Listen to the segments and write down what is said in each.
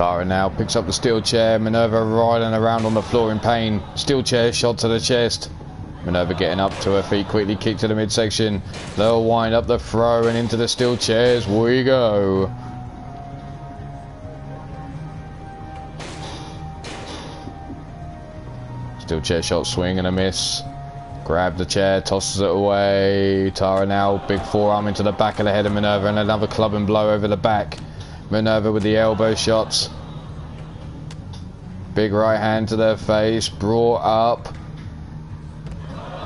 Tara now picks up the steel chair. Minerva riding around on the floor in pain. Steel chair shot to the chest. Minerva getting up to her feet, quickly kick to the midsection. They'll wind up the throw and into the steel chairs we go. Steel chair shot, swing and a miss. Grab the chair, tosses it away. Tara now, big forearm into the back of the head of Minerva and another club and blow over the back. Minerva with the elbow shots. Big right hand to their face, brought up.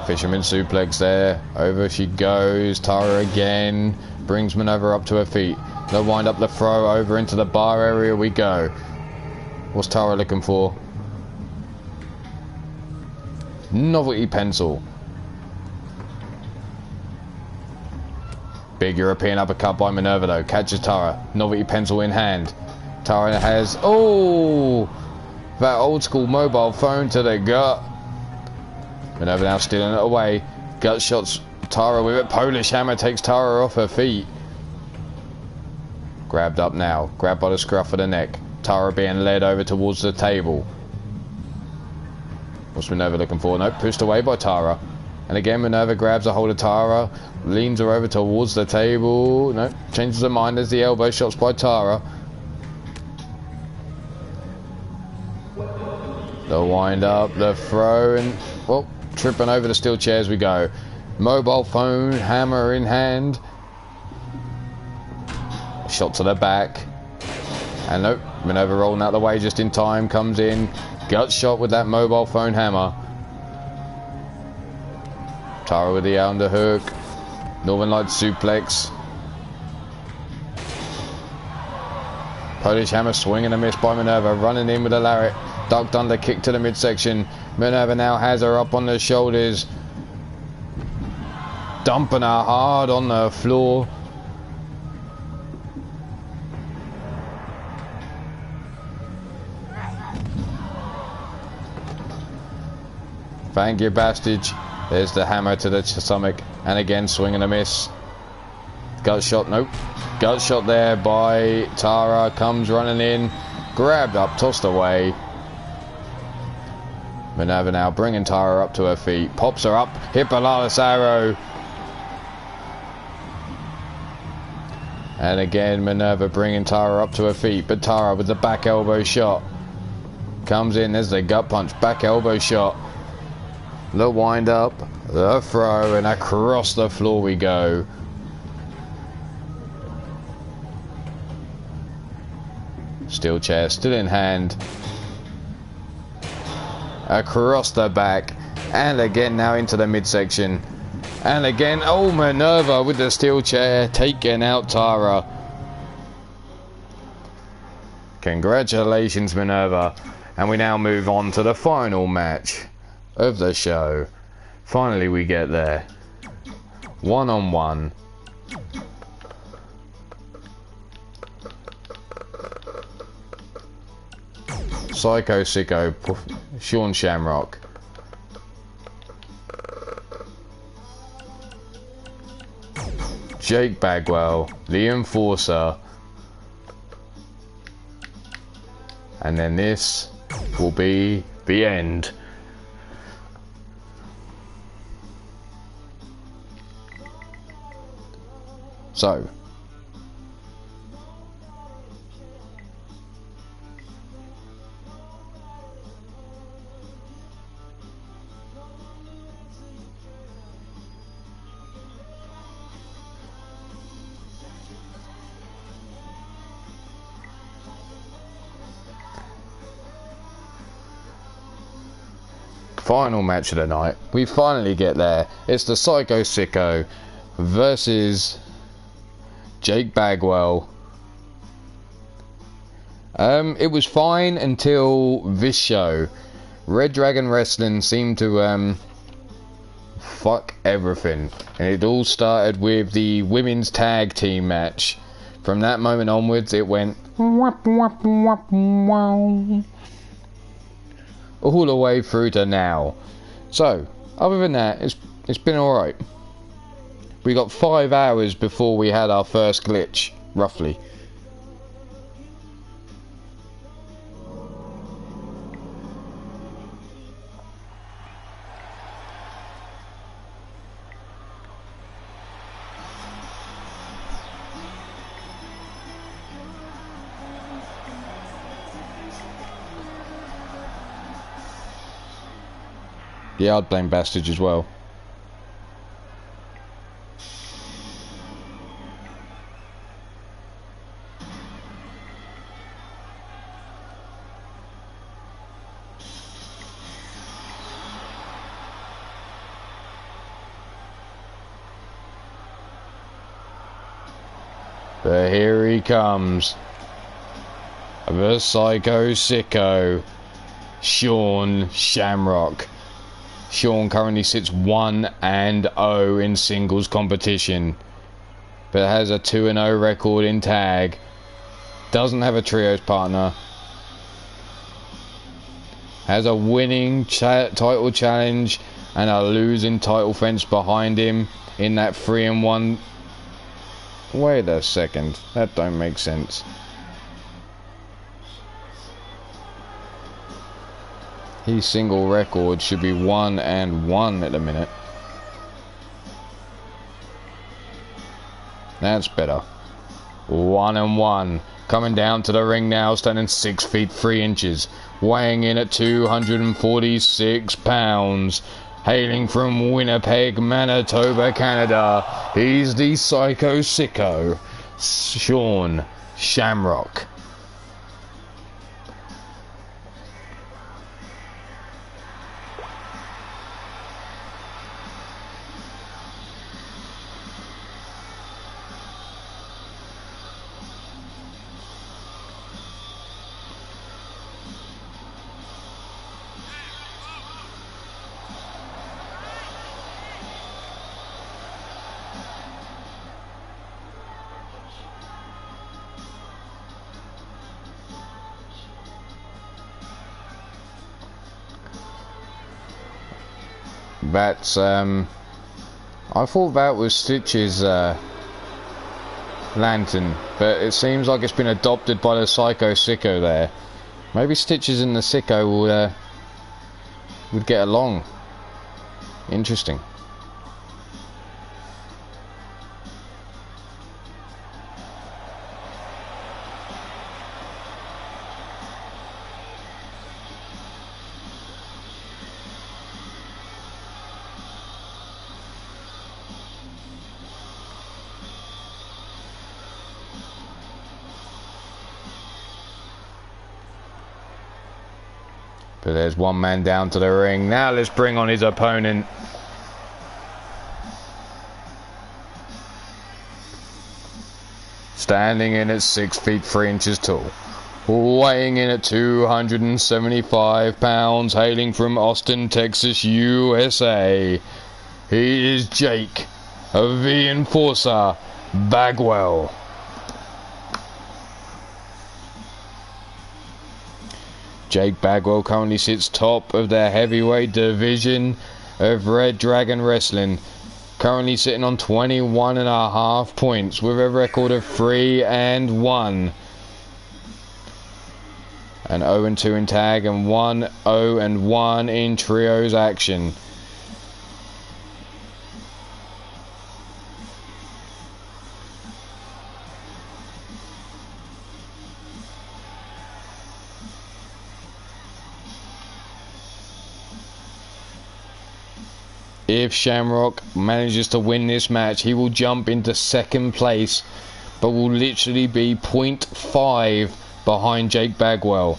Fisherman suplex there. Over she goes. Tara again. Brings Minerva up to her feet. They'll wind up the throw. Over into the bar area we go. What's Tara looking for? Novelty pencil. Big European uppercut by Minerva though. Catches Tara. Novelty pencil in hand. Tara has... Oh! That old school mobile phone to the gut. Minerva now stealing it away. Gut shots Tara with it. Polish hammer takes Tara off her feet. Grabbed up now. Grabbed by the scruff of the neck. Tara being led over towards the table. What's Minerva looking for? Nope, pushed away by Tara. And again Minerva grabs a hold of Tara. Leans her over towards the table. Nope, changes her mind as the elbow shots by Tara. They'll wind up the throw and... Well, tripping over the steel chairs we go. Mobile phone, hammer in hand. Shot to the back. And nope, Minerva rolling out the way just in time. Comes in. Gut shot with that mobile phone hammer. Tara with the underhook. Northern Lights suplex. Polish hammer swing and a miss by Minerva. Running in with a lariat. Ducked under kick to the midsection. Minerva now has her up on the shoulders. Dumping her hard on the floor. Thank you, Bastage. There's the hammer to the stomach. And again, swing and a miss. Gut shot, nope. Gut shot there by Tara. Comes running in. Grabbed up, tossed away. Minerva now bringing Tara up to her feet. Pops her up. Hippolaris arrow. And again, Minerva bringing Tara up to her feet. But Tara with the back elbow shot. Comes in. There's the gut punch. Back elbow shot. The wind up. The throw. And across the floor we go. Steel chair still in hand. Across the back. And again now into the midsection. And again, oh, Minerva with the steel chair taking out Tara. Congratulations, Minerva. And we now move on to the final match of the show. Finally we get there. One-on-one. Psycho Sicko, Sean Shamrock. Jake Bagwell, the Enforcer. And then this will be the end. So, final match of the night. We finally get there. It's the Psycho Sicko versus Jake Bagwell. It was fine until this show. Red Dragon Wrestling seemed to fuck everything, and it all started with the women's tag team match. From that moment onwards it went all the way through to now. So other than that, it's been alright. We got 5 hours before we had our first glitch, roughly. Yeah, I'd blame Bastage as well. But here he comes. The Psycho Sicko, Sean Shamrock. Sean currently sits 1-0 in singles competition, but has a 2-0 record in tag. Doesn't have a trios partner. Has a winning title challenge and a losing title fence behind him in that 3-1. Wait a second, that don't make sense. His single record should be 1-1 at the minute. That's better. 1-1. Coming down to the ring now, standing 6 feet 3 inches. Weighing in at 246 pounds. Hailing from Winnipeg, Manitoba, Canada. He's the Psycho Sicko, Sean Shamrock. That's I thought that was Stitch's lantern, but it seems like it's been adopted by the Psycho Sicko there. Maybe Stitches and the Sicko would get along. Interesting. But there's one man down to the ring. Now let's bring on his opponent. Standing in at 6 feet 3 inches tall. Weighing in at 275 pounds. Hailing from Austin, Texas, USA. He is Jake, the Enforcer Bagwell. Jake Bagwell currently sits top of their heavyweight division of Red Dragon Wrestling. Currently sitting on 21.5 points with a record of 3-1. An 0-2 in tag and 1-0-1 in trios action. If Shamrock manages to win this match, he will jump into second place, but will literally be 0.5 behind Jake Bagwell.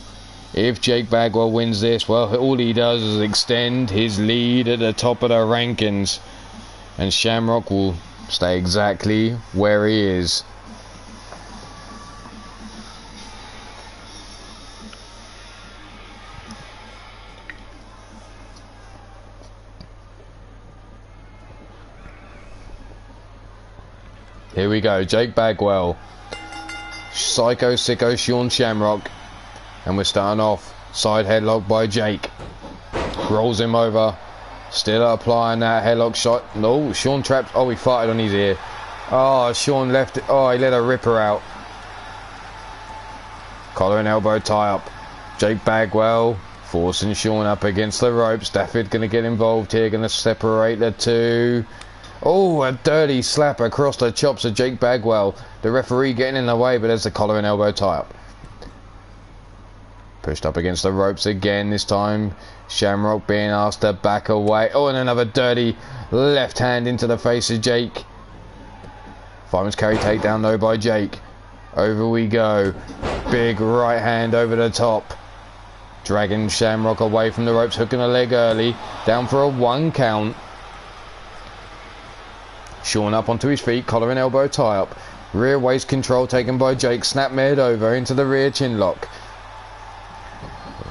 If Jake Bagwell wins this, well, all he does is extend his lead at the top of the rankings, and Shamrock will stay exactly where he is. Here we go, Jake Bagwell, Psycho Sicko Sean Shamrock, and we're starting off. Side headlock by Jake. Rolls him over. Still applying that headlock shot. No, Sean trapped. Oh, he farted on his ear. Oh, Sean left it. Oh, he let a ripper out. Collar and elbow tie up. Jake Bagwell forcing Sean up against the ropes. Stafford going to get involved here. Going to separate the two. Oh, a dirty slap across the chops of Jake Bagwell. The referee getting in the way, but there's the collar and elbow tie-up. Pushed up against the ropes again this time. Shamrock being asked to back away. Oh, and another dirty left hand into the face of Jake. Fireman's carry takedown though by Jake. Over we go. Big right hand over the top. Dragging Shamrock away from the ropes, hooking a leg early. Down for a 1 count. Sean up onto his feet, collar and elbow tie up. Rear waist control taken by Jake. Snap made over into the rear chin lock.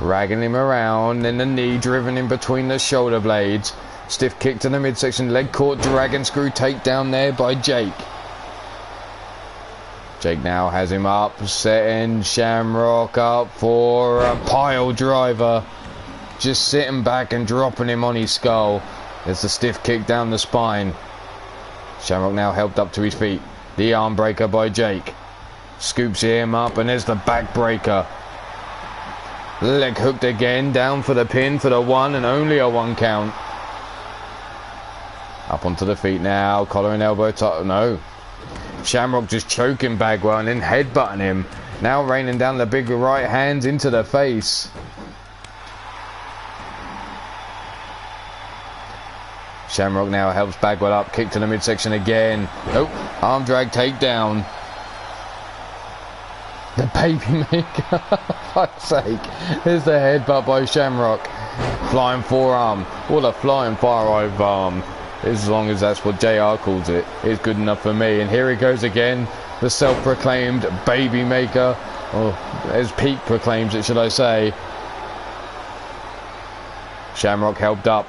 Ragging him around, then the knee driven in between the shoulder blades. Stiff kick to the midsection, leg caught, dragon screw takedown there by Jake. Jake now has him up, setting Shamrock up for a pile driver. Just sitting back and dropping him on his skull. There's the stiff kick down the spine. Shamrock now helped up to his feet. The arm breaker by Jake. Scoops him up, and there's the back breaker. Leg hooked again, down for the pin for the 1 and only a 1 count. Up onto the feet now, collar and elbow top. No. Shamrock just choking Bagwell and then headbutting him. Now raining down the big right hands into the face. Shamrock now helps Bagwell up, kick to the midsection again. Nope, arm drag takedown. The baby maker, fuck's sake. There's the headbutt by Shamrock. Flying forearm. What a flying fire-eye arm. As long as that's what JR calls it, it's good enough for me. And here he goes again. The self-proclaimed baby maker. Or as Pete proclaims it, should I say. Shamrock helped up.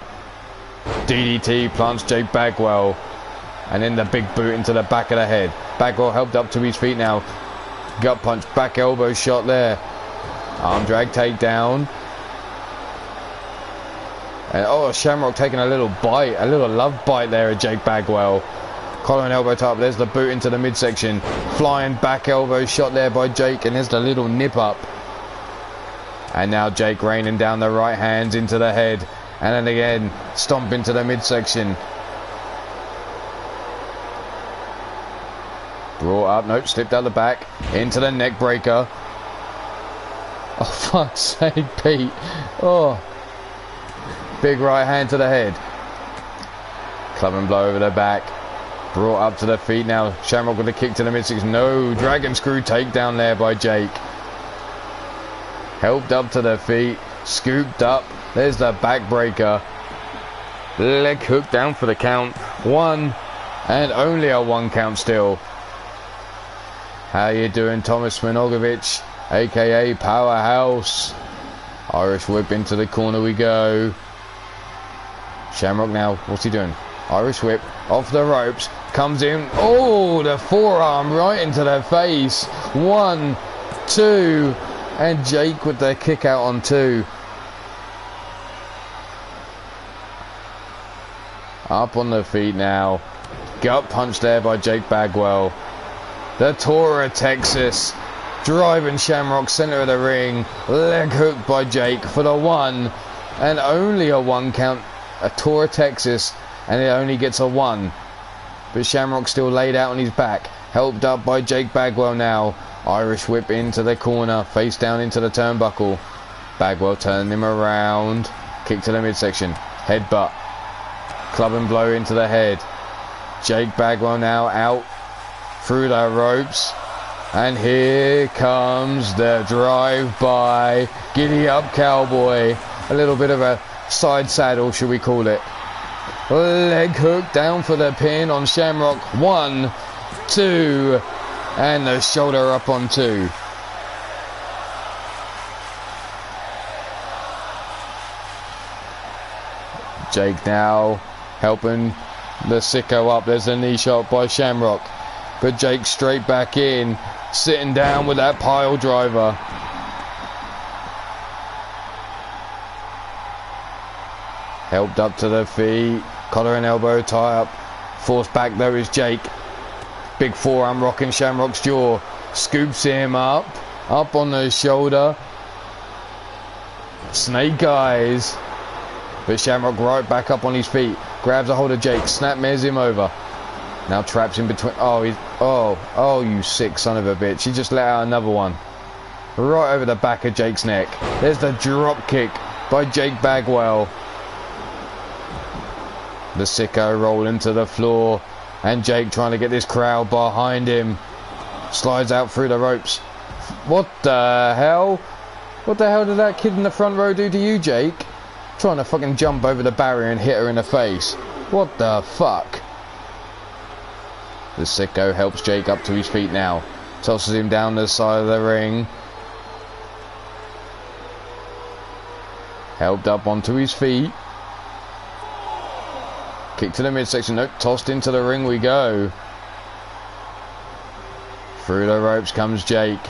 DDT plants Jake Bagwell. And then the big boot into the back of the head. Bagwell helped up to his feet now. Gut punch, back elbow shot there. Arm drag takedown. And oh, Shamrock taking a little bite, a little love bite there at Jake Bagwell. Collar and elbow top, there's the boot into the midsection. Flying back elbow shot there by Jake, and there's the little nip up. And now Jake raining down the right hands into the head. And then again, stomp into the midsection. Brought up, nope, slipped out the back, into the neck breaker. Oh, fuck's sake, Pete. Oh. Big right hand to the head. Club and blow over the back. Brought up to the feet now. Shamrock with a kick to the midsection. No, dragon screw takedown there by Jake. Helped up to the feet. Scooped up. There's the back breaker. Leg hook down for the count. 1 and only a 1 count still. How you doing, Thomas Sminogovic, aka Powerhouse? Irish whip into the corner we go. Shamrock now, what's he doing? Irish whip off the ropes, comes in. Oh, the forearm right into the face. 1, 2, and Jake with the kick out on 2. Up on the feet now. Gut punch there by Jake Bagwell. The Tora Texas, driving Shamrock center of the ring. Leg hook by Jake for the 1 and only a 1 count. A Tora Texas, and it only gets a 1. But Shamrock still laid out on his back. Helped up by Jake Bagwell now. Irish whip into the corner, face down into the turnbuckle. Bagwell turning him around. Kick to the midsection. Headbutt. Club and blow into the head. Jake Bagwell now out through the ropes, and here comes the drive-by giddy up cowboy. A little bit of a side saddle, should we call it. Leg hook down for the pin on Shamrock. 1, 2, and the shoulder up on 2. Jake now helping the sicko up. There's a knee shot by Shamrock. But Jake straight back in, sitting down with that pile driver. Helped up to the feet, collar and elbow tie up. Forced back though is Jake. Big forearm rocking Shamrock's jaw. Scoops him up on the shoulder. Snake eyes. But Shamrock right back up on his feet. Grabs a hold of Jake, snap mares him over. Now traps in between. Oh, you sick son of a bitch. He just let out another one. right over the back of Jake's neck. There's the drop kick by Jake Bagwell. The sicko rolling to the floor, and Jake trying to get this crowd behind him. Slides out through the ropes. What the hell? What the hell did that kid in the front row do to you, Jake? Trying to fucking jump over the barrier and hit her in the face. What the fuck? The sicko helps Jake up to his feet now. Tosses him down the side of the ring. Helped up onto his feet. Kick to the midsection. Nope, tossed into the ring we go. Through the ropes comes Jake.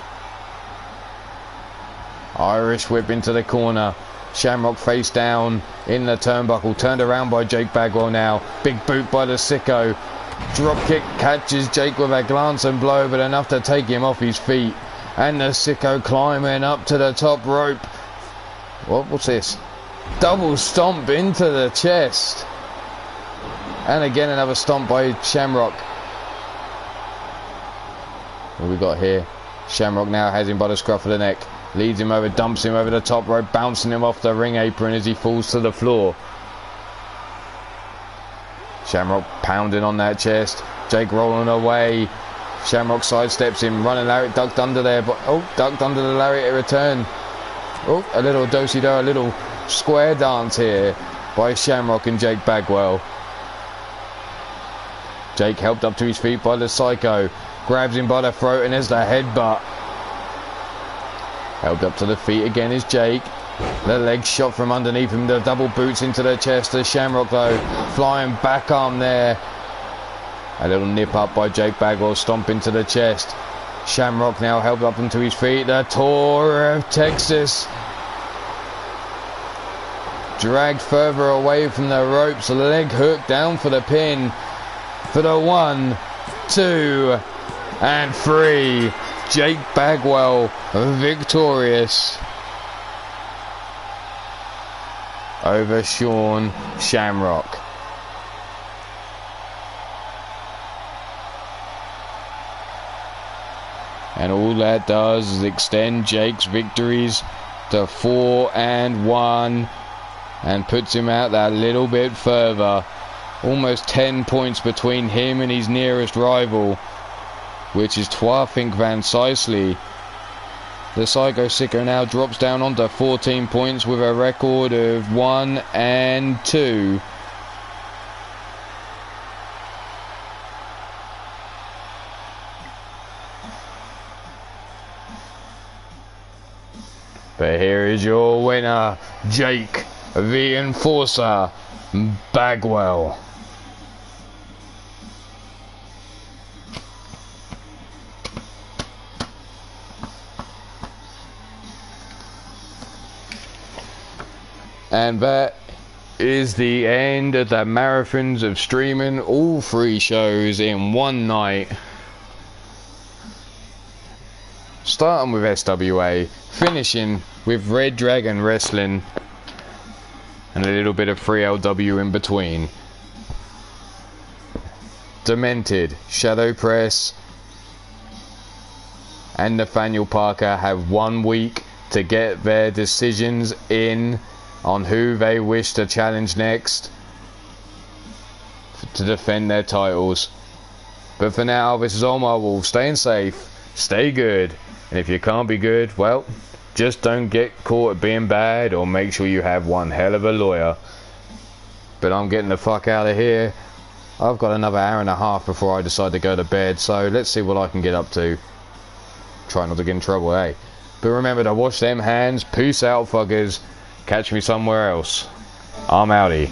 Irish whip into the corner. Shamrock face down in the turnbuckle. Turned around by Jake Bagwell now. Big boot by the sicko. Drop kick catches Jake with a glance and blow, but enough to take him off his feet. And the sicko climbing up to the top rope. What's this? Double stomp into the chest. And again another stomp by Shamrock. What we got here? Shamrock now has him by the scruff of the neck. Leads him over, dumps him over the top rope, bouncing him off the ring apron as he falls to the floor. Shamrock pounding on that chest. Jake rolling away. Shamrock sidesteps him, running lariat, ducked under there, but ducked under the lariat return. A little do-si-do, a little square dance here by Shamrock and Jake Bagwell. Jake helped up to his feet by the psycho. Grabs him by the throat and there's the headbutt. Helped up to the feet again is Jake. The leg shot from underneath him. The double boots into the chest of Shamrock though. Flying back arm there. A little nip up by Jake Bagwell. Stomp into the chest. Shamrock now helped up onto his feet. The tour of Texas. Dragged further away from the ropes. Leg hook down for the pin. For the 1, 2, and 3. Jake Bagwell victorious over Sean Shamrock. And all that does is extend Jake's victories to 4-1 and puts him out that little bit further. Almost 10 points between him and his nearest rival, which is Twarfink Van Sicely. The Psycho Sicko now drops down onto 14 points with a record of 1-2. But here is your winner, Jake the Enforcer Bagwell. And that is the end of the marathons of streaming all 3 shows in one night. Starting with SWA, finishing with Red Dragon Wrestling, and a little bit of 3LW in between. Demented, Shadow Press, and Nathaniel Parker have 1 week to get their decisions in on who they wish to challenge next to defend their titles. But for now, this is Ulmarwolf, staying safe, stay good, and if you can't be good, well, just don't get caught at being bad, or make sure you have one hell of a lawyer. But I'm getting the fuck out of here. I've got another hour and a half before I decide to go to bed, so let's see what I can get up to. Try not to get in trouble, eh? But remember to wash them hands. Peace out, fuckers. Catch me somewhere else. I'm outie.